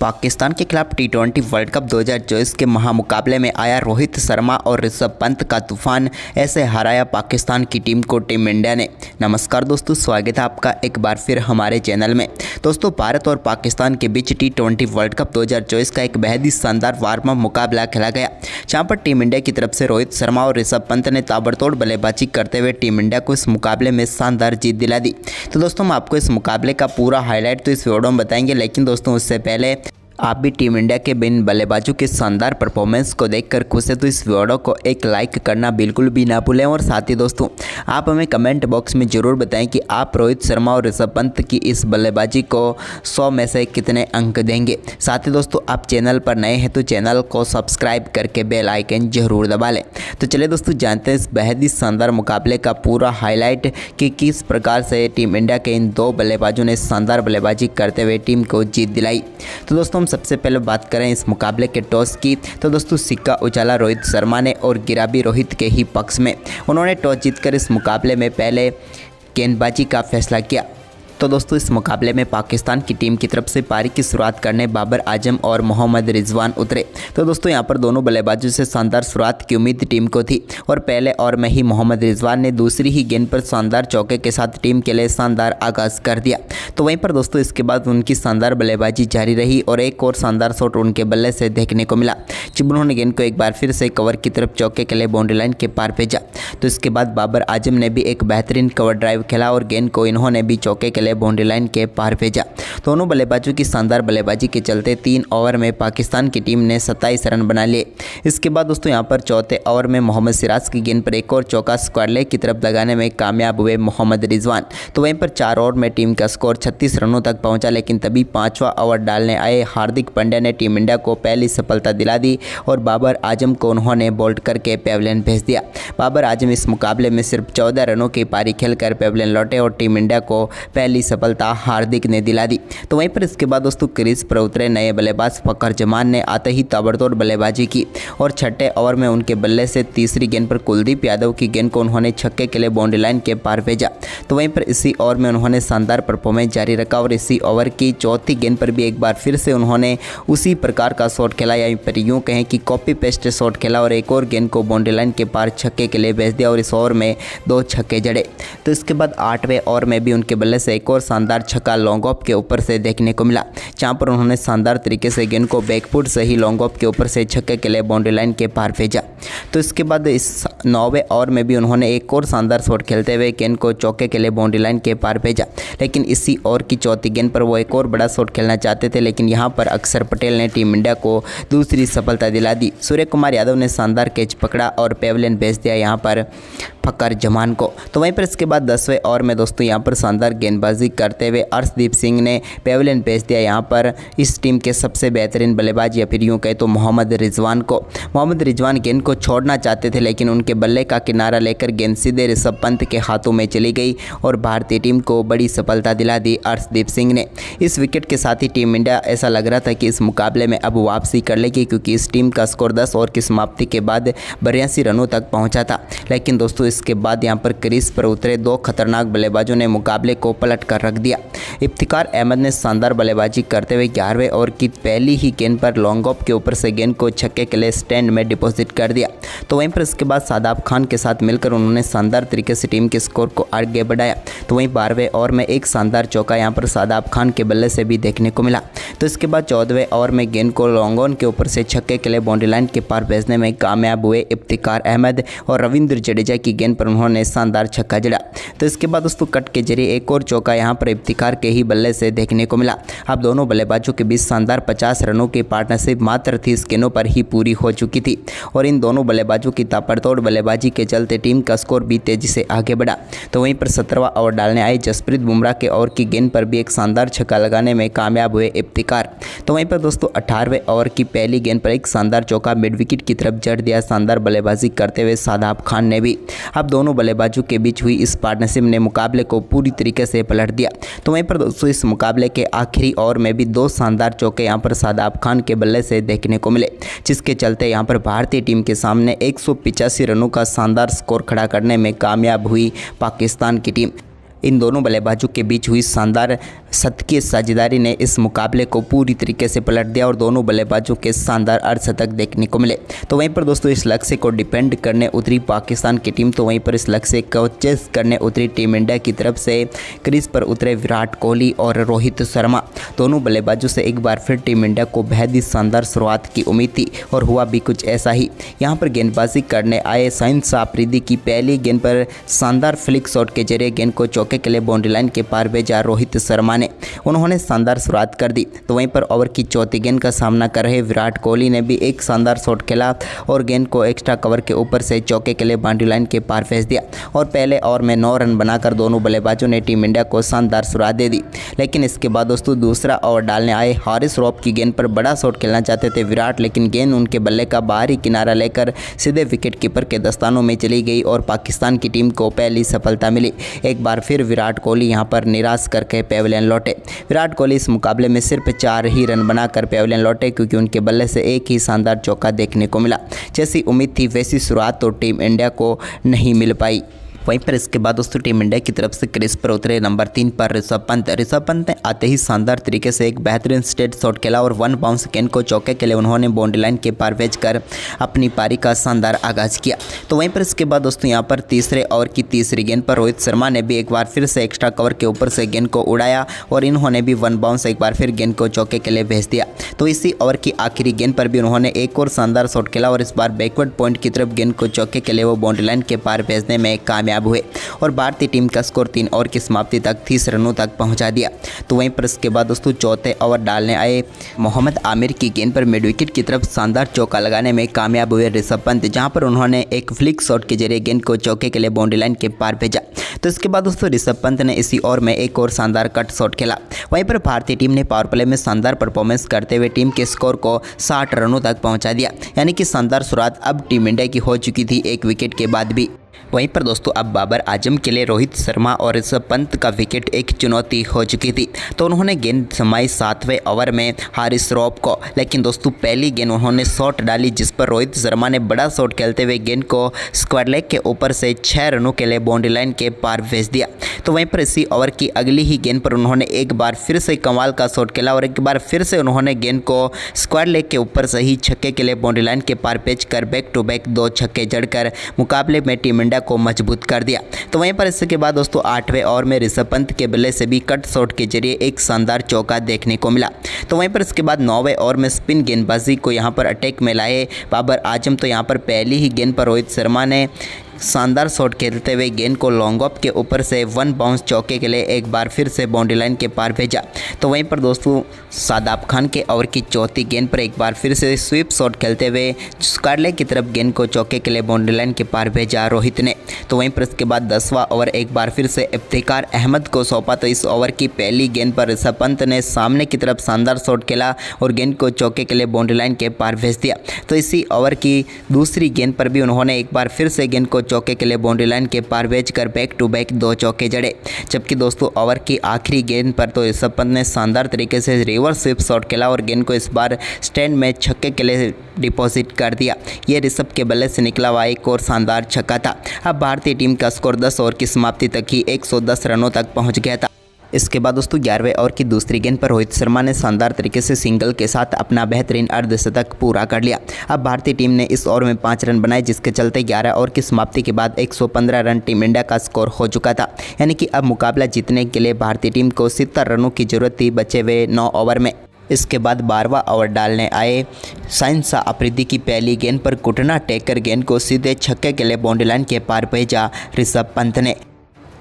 पाकिस्तान के खिलाफ टी20 world cup 2024 के महामुकाबले में आया रोहित शर्मा और ऋषभ पंत का तूफान। ऐसे हराया पाकिस्तान की टीम को टीम इंडिया ने। नमस्कार दोस्तों, स्वागत है आपका एक बार फिर हमारे चैनल में। दोस्तों, भारत और पाकिस्तान के बीच टी20 वर्ल्ड कप 2024 का एक बेहद ही शानदार वार्म अप मुकाबला खेला गया, जहां पर टीम इंडिया की तरफ से रोहित शर्मा और ऋषभ पंत ने ताबड़तोड़ बल्लेबाजी करते हुए टीम इंडिया को इस मुकाबले में शानदार जीत दिला दी। तो दोस्तों, हम आपको इस मुकाबले का पूरा हाईलाइट तो इस वीडियो में बताएंगे, लेकिन दोस्तों उससे पहले आप भी टीम इंडिया के बिन बल्लेबाजों के शानदार परफॉर्मेंस को देखकर खुश है तो इस वीडियो को एक लाइक करना बिल्कुल भी ना भूलें। और साथ ही दोस्तों, आप हमें कमेंट बॉक्स में ज़रूर बताएं कि आप रोहित शर्मा और ऋषभ पंत की इस बल्लेबाजी को 100 में से कितने अंक देंगे। साथ ही दोस्तों, आप चैनल पर नए हैं तो चैनल को सब्सक्राइब करके बेल आइकन जरूर दबा लें। तो चलिए दोस्तों, जानते हैं इस बेहद ही शानदार मुकाबले का पूरा हाईलाइट कि किस प्रकार से टीम इंडिया के इन दो बल्लेबाजों ने शानदार बल्लेबाजी करते हुए टीम को जीत दिलाई। तो दोस्तों, हम सबसे पहले बात करें इस मुकाबले के टॉस की, तो दोस्तों सिक्का उछाला रोहित शर्मा ने और गिरा भी रोहित के ही पक्ष में। उन्होंने टॉस जीतकर इस मुकाबले में पहले गेंदबाजी का फैसला किया। तो दोस्तों, इस मुकाबले में पाकिस्तान की टीम की तरफ से पारी की शुरुआत करने बाबर आजम और मोहम्मद रिजवान उतरे। तो दोस्तों, यहां पर दोनों बल्लेबाजों से शानदार शुरुआत की उम्मीद टीम को थी और पहले ओवर में ही मोहम्मद रिजवान ने दूसरी ही गेंद पर शानदार चौके के साथ टीम के लिए शानदार आगाज कर दिया। तो वहीं पर दोस्तों इसके बाद उनकी शानदार बल्लेबाजी जारी रही और एक और शानदार शॉट उनके बल्ले से देखने को मिला, जब उन्होंने गेंद को एक बार फिर से कवर की तरफ चौके के लिए बाउंड्री लाइन के पार भेजा। तो इसके बाद बाबर आजम ने भी एक बेहतरीन कवर ड्राइव खेला और गेंद को इन्होंने भी चौके के लिए बाउंड्री लाइन के पार भेजा। दोनों बल्लेबाजों की शानदार बल्लेबाजी के चलते 3 ओवर में पाकिस्तान की टीम ने 27 रन बना लिए। इसके बाद दोस्तों यहां पर चौथे ओवर में मोहम्मद सिराज की गेंद पर एक और चौका स्क्वायर लेग की तरफ लगाने में कामयाब हुए मोहम्मद रिजवान। तो वहीं पर 4 ओवर में टीम का स्कोर 36 रनों तक पहुंचा, लेकिन तभी 5वां ओवर डालने आए हार्दिक पांड्या ने टीम इंडिया को पहली सफलता दिला दी और बाबर आजम को उन्होंने बोल्ड करके पेविलियन भेज दिया। बाबर आजम इस मुकाबले में सिर्फ 14 रनों की पारी खेलकर पेविलियन लौटे और टीम इंडिया को पहली सफलता हार्दिक ने दिला दी। तो वहीं पर इसके बाद दोस्तों क्रीज पर उतरे नए बल्लेबाज फखर जमान ने आते ही ताबड़तोड़ बल्लेबाजी की और छठे ओवर में उनके बल्ले से तीसरी गेंद पर कुलदीप यादव की गेंद को उन्होंने छक्के के लिए बाउंड्री लाइन के पार भेजा। तो वहीं पर इसी ओवर में उन्होंने शानदार परफॉर्मेंस जारी रखा और इसी ओवर की चौथी गेंद पर भी एक बार फिर से उन्होंने उसी प्रकार का शॉट खेला, या पर यूँ कहें कि कॉपी पेस्ट शॉट खेला और एक और गेंद को बाउंड्री लाइन के पार छक्के के लिए भेज दिया और इस ओवर में 2 छक्के जड़े। तो इसके बाद 8वें ओवर में भी उनके बल्ले से एक और शानदार छक्का लॉन्ग ऑफ के ऊपर से देखने को मिला, जहां पर उन्होंने शानदार तरीके से गेंद को बैकफुट से ही लॉन्ग ऑफ के ऊपर से छक्के के लिए बाउंड्री लाइन के पार भेजा। तो इसके बाद इस 9वें ओवर में भी उन्होंने एक और शानदार शॉट खेलते हुए गेंद को चौके के लिए बाउंड्री लाइन के पार भेजा, लेकिन इसी ओवर की चौथी गेंद पर वो एक और बड़ा शॉट खेलना चाहते थे, लेकिन यहां पर अक्षर पटेल ने टीम इंडिया को दूसरी सफलता दिला दी। सूर्य कुमार यादव ने शानदार कैच पकड़ा और पेविलियन भेज दिया यहां पर फखर जमान को। तो वहीं पर इसके बाद 10वें ओवर में दोस्तों यहां पर शानदार गेंदबाजी करते हुए अर्शदीप सिंह ने पेविलियन भेज दिया यहां पर इस टीम के सबसे बेहतरीन बल्लेबाज, या फिर यूँ कहे तो मोहम्मद रिजवान को। मोहम्मद रिजवान गेंद को छोड़ना चाहते थे, लेकिन उनके बल्ले का किनारा लेकर गेंद सीधे ऋषभ पंत के हाथों में चली गई और भारतीय टीम को बड़ी सफलता दिला दी अर्शदीप सिंह ने। इस विकेट के साथ ही टीम इंडिया ऐसा लग रहा था कि इस मुकाबले में अब वापसी कर लेगी, क्योंकि इस टीम का स्कोर 10 ओवर की समाप्ति के बाद 82 रनों तक पहुँचा था। लेकिन दोस्तों इसके बाद यहाँ पर क्रीज पर उतरे 2 खतरनाक बल्लेबाजों ने मुकाबले को पलट कर रख दिया। इफ्तिकार अहमद ने शानदार बल्लेबाजी करते हुए 11वें ओवर की पहली ही गेंद पर लॉन्ग ऑफ के ऊपर से गेंद को छक्के के लिए स्टैंड में डिपॉजिट कर दिया। तो वहीं पर इसके बाद शादाब खान के साथ मिलकर उन्होंने शानदार तरीके से टीम के स्कोर को आगे बढ़ाया। तो वहीं 12वें ओवर में एक शानदार चौका यहाँ पर शादाब खान के बल्ले से भी देखने को मिला। तो इसके बाद 14वें ओवर में गेंद को लॉन्ग ऑन के ऊपर से छक्के के लिए बाउंड्री लाइन के पार भेजने में कामयाब हुए इफ्तिकार अहमद और रविंद्र जडेजा की गेंद पर उन्होंने शानदार छक्का जड़ा। तो इसके बाद दोस्तों कट के जरिए एक और चौका यहाँ पर इफ्तिकार के ही बल्ले से देखने को मिला। अब दोनों बल्लेबाजों के बीच शानदार 50 रनों की पार्टनरशिप मात्र 30 गेंदों पर ही पूरी हो चुकी थी और इन दोनों बल्लेबाजों की ताबड़तोड़ बल्लेबाजी के चलते टीम का स्कोर भी तेजी से आगे बढ़ा। तो वहीं पर 17वां ओवर डालने आए जसप्रीत बुमराह के ओवर की गेंद पर भी एक शानदार छक्का लगाने में कामयाब हुए इफ्तिकार। तो वहीं पर दोस्तों 18वें ओवर की पहली गेंद पर एक शानदार चौका मिड विकेट की तरफ जड़ दिया शानदार बल्लेबाजी करते हुए शादाब खान ने भी। अब दोनों बल्लेबाजों के बीच हुई इस पार्टनरशिप ने मुकाबले को पूरी तरीके से पलट दिया। तो वहीं पर दोस्तों इस मुकाबले के आखिरी ओवर में भी 2 शानदार चौके यहां पर शादाब खान के बल्ले से देखने को मिले, जिसके चलते यहां पर भारतीय टीम के सामने 185 रनों का शानदार स्कोर खड़ा करने में कामयाब हुई पाकिस्तान की टीम। इन दोनों बल्लेबाजों के बीच हुई शानदार शतकीय साझेदारी ने इस मुकाबले को पूरी तरीके से पलट दिया और दोनों बल्लेबाजों के शानदार अर्धशतक देखने को मिले। तो वहीं पर दोस्तों इस लक्ष्य को डिपेंड करने उतरी पाकिस्तान की टीम, तो वहीं पर इस लक्ष्य को चेस करने उतरी टीम इंडिया की तरफ से क्रीज पर उतरे विराट कोहली और रोहित शर्मा। दोनों बल्लेबाजों से एक बार फिर टीम इंडिया को बेहद ही शानदार शुरुआत की उम्मीद थी और हुआ भी कुछ ऐसा ही। यहाँ पर गेंदबाजी करने आए शाहिन शाह अफरीदी की पहली गेंद पर शानदार फ्लिक शॉट के जरिए गेंद को चौके के लिए बाउंड्री लाइन के पार भेजा रोहित शर्मा ने। उन्होंने शानदार शुरुआत कर दी। तो वहीं पर ओवर की चौथी गेंद का सामना कर रहे विराट कोहली ने भी एक शानदार शॉट खेला और गेंद को एक्स्ट्रा कवर के ऊपर से चौके के लिए बाउंड्री लाइन के पार भेज दिया और पहले ओवर में 9 रन बनाकर दोनों बल्लेबाजों ने टीम इंडिया को शानदार शुरुआत दे दी। लेकिन इसके बाद दोस्तों दूसरा ओवर डालने आए हारिस रॉफ की गेंद पर बड़ा शॉट खेलना चाहते थे विराट, लेकिन गेंद उनके बल्ले का बाहरी किनारा लेकर सीधे विकेट कीपर के दस्तानों में चली गई और पाकिस्तान की टीम को पहली सफलता मिली। एक बार फिर विराट कोहली यहां पर निराश करके पेविलियन लौटे। विराट कोहली इस मुकाबले में सिर्फ 4 ही रन बनाकर पेविलियन लौटे क्योंकि उनके बल्ले से एक ही शानदार चौका देखने को मिला। जैसी उम्मीद थी वैसी शुरुआत तो टीम इंडिया को नहीं मिल पाई। वहीं पर इसके बाद दोस्तों टीम इंडिया की तरफ से क्रीज पर उतरे नंबर 3 पर ऋषभ पंत ने आते ही शानदार तरीके से एक बेहतरीन स्ट्रेट शॉट खेला और 1 बाउंस गेंद को चौके के लिए उन्होंने बाउंड्री लाइन के पार भेजकर अपनी पारी का शानदार आगाज किया। तो वहीं पर इसके बाद दोस्तों यहां पर तीसरे ओवर की तीसरी गेंद पर रोहित शर्मा ने भी एक बार फिर से एक्स्ट्रा कवर के ऊपर से गेंद को उड़ाया और इन्होंने भी 1 बाउंस एक बार फिर गेंद को चौके के लिए भेज दिया। तो इसी ओवर की आखिरी गेंद पर भी उन्होंने एक और शानदार शॉट खेला और इस बार बैकवर्ड पॉइंट की तरफ गेंद को चौके के लिए वो बाउंड्री लाइन के पार भेजने में कामयाब हुए और भारतीय टीम का स्कोर 3 ओवर की समाप्ति तक 30 रनों तक पहुंचा दिया। तो वहीं पर इसके बाद दोस्तों चौथे ओवर डालने आए मोहम्मद आमिर की गेंद पर मिड विकेट की तरफ शानदार चौका लगाने में कामयाब हुए ऋषभ पंत, जहां पर उन्होंने एक फ्लिक शॉट के जरिए गेंद को चौके के लिए बाउंड्री लाइन के पार भेजा। तो इसके बाद दोस्तों ऋषभ पंत ने इसी ओवर में एक और शानदार कट शॉट खेला। वहीं पर भारतीय टीम ने पावर प्ले में शानदार परफॉर्मेंस करते हुए टीम के स्कोर को 60 रनों तक पहुँचा दिया, यानी कि शानदार शुरुआत अब टीम इंडिया की हो चुकी थी एक विकेट के बाद भी। वहीं पर दोस्तों अब बाबर आजम के लिए रोहित शर्मा और ऋषभ पंत का विकेट एक चुनौती हो चुकी थी। तो उन्होंने गेंद जमाई 7वें ओवर में हारिस रॉफ को, लेकिन दोस्तों पहली गेंद उन्होंने शॉट डाली जिस पर रोहित शर्मा ने बड़ा शॉट खेलते हुए गेंद को स्क्वायर लेग के ऊपर से 6 रनों के लिए बाउंड्री लाइन के पार भेज दिया। तो वहीं पर इसी ओवर की अगली ही गेंद पर उन्होंने एक बार फिर से कमाल का शॉट खेला और एक बार फिर से उन्होंने गेंद को स्क्वायर लेग के ऊपर से ही छक्के के लिए बाउंड्री लाइन के पार भेज कर बैक टू बैक 2 छक्के जड़कर मुकाबले में टीम इंडिया को मजबूत कर दिया। तो वहीं पर इसके बाद दोस्तों 8वें ओवर में ऋषभ पंत के बल्ले से भी कट शॉट के जरिए एक शानदार चौका देखने को मिला। तो वहीं पर इसके बाद 9वें ओवर में स्पिन गेंदबाजी को यहां पर अटैक में लाए बाबर आजम। तो यहां पर पहली ही गेंद पर रोहित शर्मा ने शानदार शॉट खेलते हुए गेंद को लॉन्ग ऑफ के ऊपर से 1 बाउंस चौके के लिए एक बार फिर से बाउंड्री लाइन के पार भेजा। तो वहीं पर दोस्तों शादाब खान के ओवर की चौथी गेंद पर एक बार फिर से स्वीप शॉट खेलते हुए स्क्वायर लेग की तरफ गेंद को चौके के लिए बाउंड्री लाइन के पार भेजा रोहित ने। तो वहीं पर इसके बाद 10वां ओवर एक बार फिर से इफ्तिकार अहमद को सौंपा। तो इस ओवर की पहली गेंद पर ऋषभ पंत ने सामने की तरफ शानदार शॉट खेला और गेंद को चौके के लिए बाउंड्री लाइन के पार भेज दिया। तो इसी ओवर की दूसरी गेंद पर भी उन्होंने एक बार फिर से गेंद को चौके के लिए बाउंड्री लाइन के पार भेजकर बैक टू बैक 2 चौके जड़े। जबकि दोस्तों ओवर की आखिरी गेंद पर तो ऋषभ पंत ने शानदार तरीके से रिवर्स स्वीप शॉट खेला और गेंद को इस बार स्टैंड में छक्के के लिए डिपॉजिट कर दिया। ये ऋषभ के बल्ले से निकला हुआ एक और शानदार छक्का था। अब भारतीय टीम का स्कोर 10 ओवर की समाप्ति तक ही 110 रनों तक पहुंच गया था। इसके बाद दोस्तों 11वें ओवर की दूसरी गेंद पर रोहित शर्मा ने शानदार तरीके से सिंगल के साथ अपना बेहतरीन अर्धशतक पूरा कर लिया। अब भारतीय टीम ने इस ओवर में 5 रन बनाए, जिसके चलते 11 ओवर की समाप्ति के बाद 115 रन टीम इंडिया का स्कोर हो चुका था। यानी कि अब मुकाबला जीतने के लिए भारतीय टीम को 70 रनों की जरूरत थी बचे हुए 9 ओवर में। इसके बाद 12वां ओवर डालने आए शाहिन शाह अफरीदी की पहली गेंद पर घुटना टेककर गेंद को सीधे छक्के के लिए बाउंड्री लाइन के पार भेजा ऋषभ पंत ने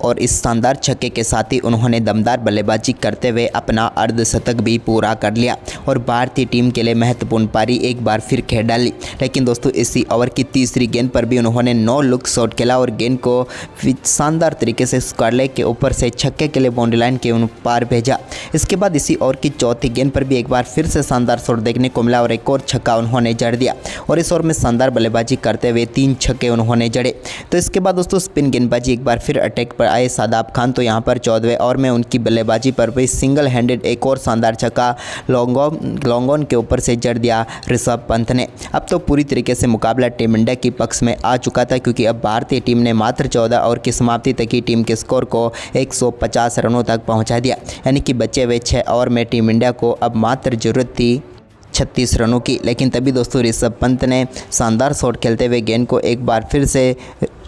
और इस शानदार छक्के के साथ ही उन्होंने दमदार बल्लेबाजी करते हुए अपना अर्धशतक भी पूरा कर लिया और भारतीय टीम के लिए महत्वपूर्ण पारी एक बार फिर खेल डाली। लेकिन दोस्तों इसी ओवर की तीसरी गेंद पर भी उन्होंने 9 लुक शॉट खेला और गेंद को शानदार तरीके से स्क्वायर लेग के ऊपर से छक्के के लिए बाउंड्री लाइन के पार भेजा। इसके बाद इसी ओवर की चौथी गेंद पर भी एक बार फिर से शानदार शॉट देखने को मिला और एक और छक्का उन्होंने जड़ दिया और इस ओवर में शानदार बल्लेबाजी करते हुए 3 छक्के उन्होंने जड़े। तो इसके बाद दोस्तों स्पिन गेंदबाजी एक बार फिर अटैक पर आए शादाब खान, तो यहाँ पर 14वें ओवर में उनकी बल्लेबाजी पर भी सिंगल हैंडेड एक और शानदार छक्का लॉन्ग ऑन के ऊपर से जड़ दिया ऋषभ पंत ने। अब तो पूरी तरीके से मुकाबला टीम इंडिया के पक्ष में आ चुका था, क्योंकि अब भारतीय टीम ने मात्र 14 ओवर की समाप्ति तक ही टीम के स्कोर को 150 रनों तक पहुंचा दिया। यानी कि बचे हुए 6 ओवर में टीम इंडिया को अब मात्र जरूरत थी 36 रनों की। लेकिन तभी दोस्तों ऋषभ पंत ने शानदार शॉट खेलते हुए गेंद को एक बार फिर से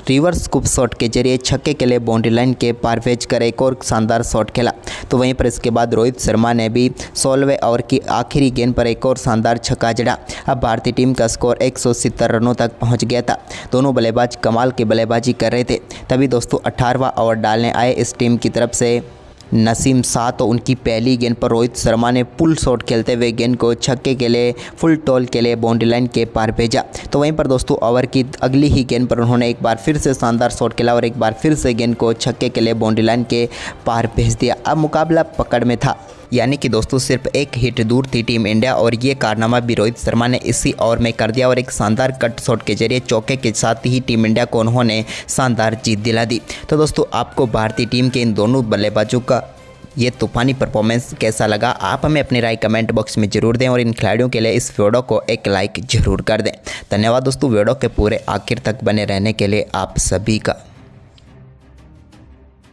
रिवर्स स्कूप शॉट के जरिए छक्के के लिए बाउंड्री लाइन के पार भेज कर एक और शानदार शॉट खेला। तो वहीं पर इसके बाद रोहित शर्मा ने भी 16वें ओवर की आखिरी गेंद पर एक और शानदार छक्का जड़ा। अब भारतीय टीम का स्कोर 170 रनों तक पहुंच गया था। दोनों बल्लेबाज कमाल की बल्लेबाजी कर रहे थे। तभी दोस्तों 18वां ओवर डालने आए इस टीम की तरफ से नसीम शाह, तो उनकी पहली गेंद पर रोहित शर्मा ने पुल शॉट खेलते हुए गेंद को छक्के के लिए फुल टॉल के लिए बाउंड्री लाइन के पार भेजा। तो वहीं पर दोस्तों ओवर की अगली ही गेंद पर उन्होंने एक बार फिर से शानदार शॉट खेला और एक बार फिर से गेंद को छक्के के लिए बाउंड्री लाइन के पार भेज दिया। अब मुकाबला पकड़ में था, यानी कि दोस्तों सिर्फ एक हिट दूर थी टीम इंडिया, और ये कारनामा भी रोहित शर्मा ने इसी ओवर में कर दिया और एक शानदार कट शॉट के जरिए चौके के साथ ही टीम इंडिया को उन्होंने शानदार जीत दिला दी। तो दोस्तों आपको भारतीय टीम के इन दोनों बल्लेबाजों का ये तूफानी परफॉर्मेंस कैसा लगा, आप हमें अपनी राय कमेंट बॉक्स में जरूर दें और इन खिलाड़ियों के लिए इस वीडियो को एक लाइक जरूर कर दें। धन्यवाद दोस्तों वीडियो के पूरे आखिर तक बने रहने के लिए आप सभी का।